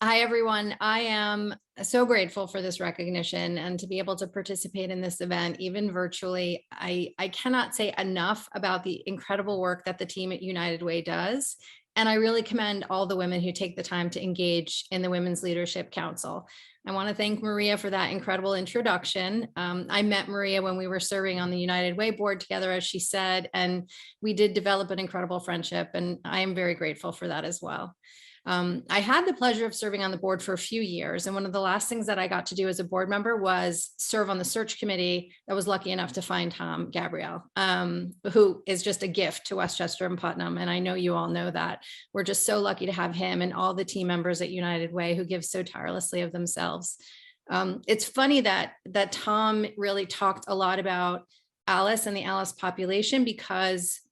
Hi, everyone. I am so grateful for this recognition and to be able to participate in this event, even virtually. I cannot say enough about the incredible work that the team at United Way does. And I really commend all the women who take the time to engage in the Women's Leadership Council. I want to thank Maria for that incredible introduction. I met Maria when we were serving on the United Way board together, as she said, and we did develop an incredible friendship. And I am very grateful for that as well. I had the pleasure of serving on the board for a few years. And one of the last things that I got to do as a board member was serve on the search committee that was lucky enough to find Tom Gabrielle, who is just a gift to Westchester and Putnam. And I know you all know that. We're just so lucky to have him and all the team members at United Way who give so tirelessly of themselves. It's funny that Tom really talked a lot about Alice and the Alice population, because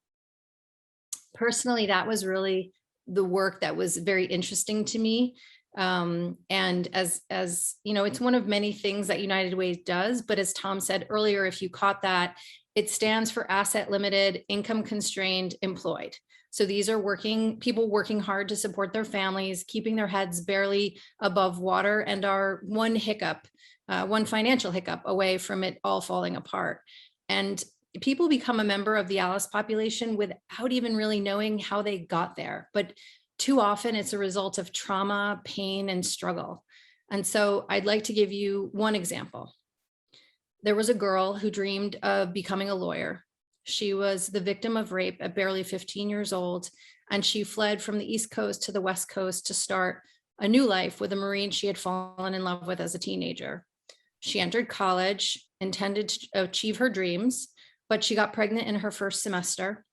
personally, that was really the work that was very interesting to me. And as you know, it's one of many things that United Way does, but as Tom said earlier, if you caught that, it stands for asset limited, income constrained, employed. So these are people working hard to support their families, keeping their heads barely above water, and are one financial hiccup away from it all falling apart. And people become a member of the Alice population without even really knowing how they got there. But too often it's a result of trauma, pain, and struggle. And so I'd like to give you one example. There was a girl who dreamed of becoming a lawyer. She was the victim of rape at barely 15 years old, and she fled from the East Coast to the West Coast to start a new life with a Marine she had fallen in love with as a teenager. She entered college, intended to achieve her dreams, but she got pregnant in her first semester.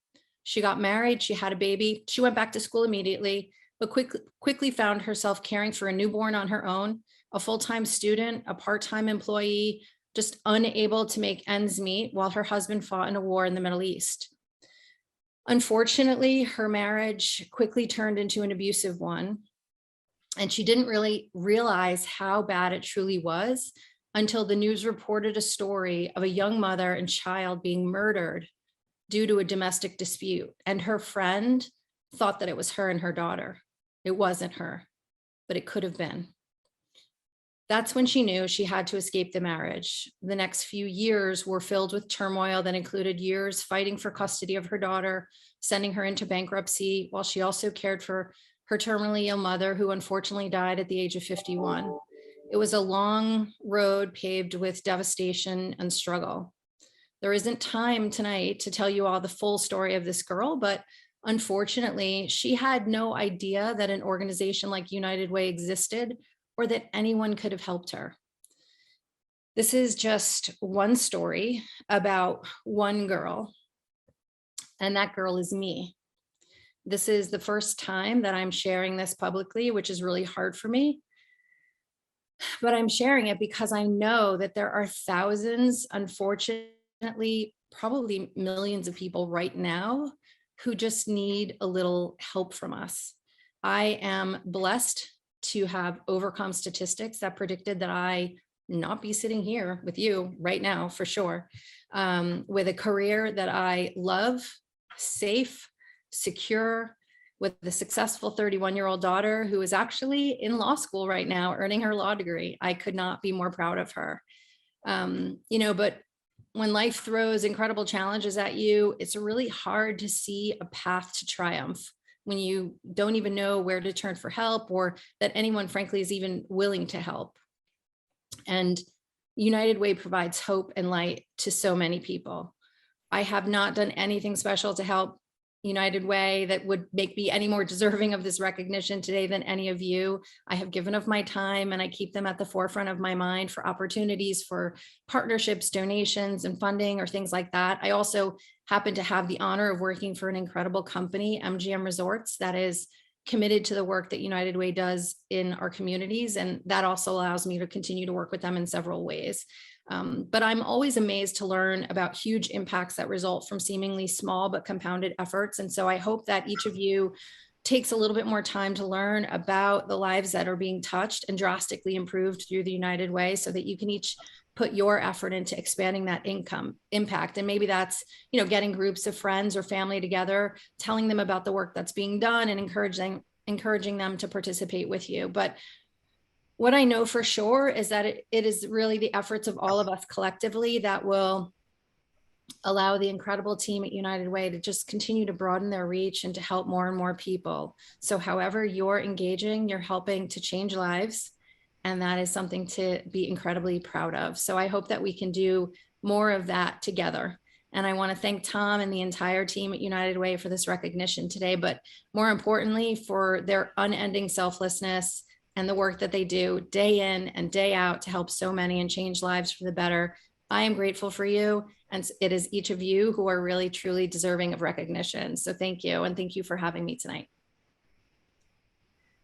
She got married, she had a baby. She went back to school immediately, but quickly found herself caring for a newborn on her own, a full-time student, a part-time employee, just unable to make ends meet while her husband fought in a war in the Middle East. Unfortunately, her marriage quickly turned into an abusive one, and she didn't really realize how bad it truly was until the news reported a story of a young mother and child being murdered due to a domestic dispute. And her friend thought that it was her and her daughter. It wasn't her, but it could have been. That's when she knew she had to escape the marriage. The next few years were filled with turmoil that included years fighting for custody of her daughter, sending her into bankruptcy, while she also cared for her terminally ill mother, who unfortunately died at the age of 51. It was a long road paved with devastation and struggle. There isn't time tonight to tell you all the full story of this girl, but unfortunately, she had no idea that an organization like United Way existed or that anyone could have helped her. This is just one story about one girl, and that girl is me. This is the first time that I'm sharing this publicly, which is really hard for me. But I'm sharing it because I know that there are thousands, unfortunately, probably millions of people right now who just need a little help from us. I am blessed to have overcome statistics that predicted that I not be sitting here with you right now, for sure, with a career that I love, safe, secure, with the successful 31-year-old daughter who is actually in law school right now, earning her law degree. I could not be more proud of her. But when life throws incredible challenges at you, it's really hard to see a path to triumph when you don't even know where to turn for help, or that anyone, frankly, is even willing to help. And United Way provides hope and light to so many people. I have not done anything special to help United Way that would make me any more deserving of this recognition today than any of you. I have given of my time, and I keep them at the forefront of my mind for opportunities for partnerships, donations, and funding, or things like that. I also happen to have the honor of working for an incredible company, MGM Resorts, that is committed to the work that United Way does in our communities. And that also allows me to continue to work with them in several ways. But I'm always amazed to learn about huge impacts that result from seemingly small but compounded efforts. And so I hope that each of you takes a little bit more time to learn about the lives that are being touched and drastically improved through the United Way, so that you can each put your effort into expanding that impact. And maybe that's, getting groups of friends or family together, telling them about the work that's being done, and encouraging them to participate with you. But What I know for sure is that it is really the efforts of all of us collectively that will allow the incredible team at United Way to just continue to broaden their reach and to help more and more people. So however you're engaging, you're helping to change lives. And that is something to be incredibly proud of. So I hope that we can do more of that together. And I want to thank Tom and the entire team at United Way for this recognition today, but more importantly, for their unending selflessness and the work that they do day in and day out to help so many and change lives for the better. I am grateful for you. And it is each of you who are really, truly deserving of recognition. So thank you. And thank you for having me tonight.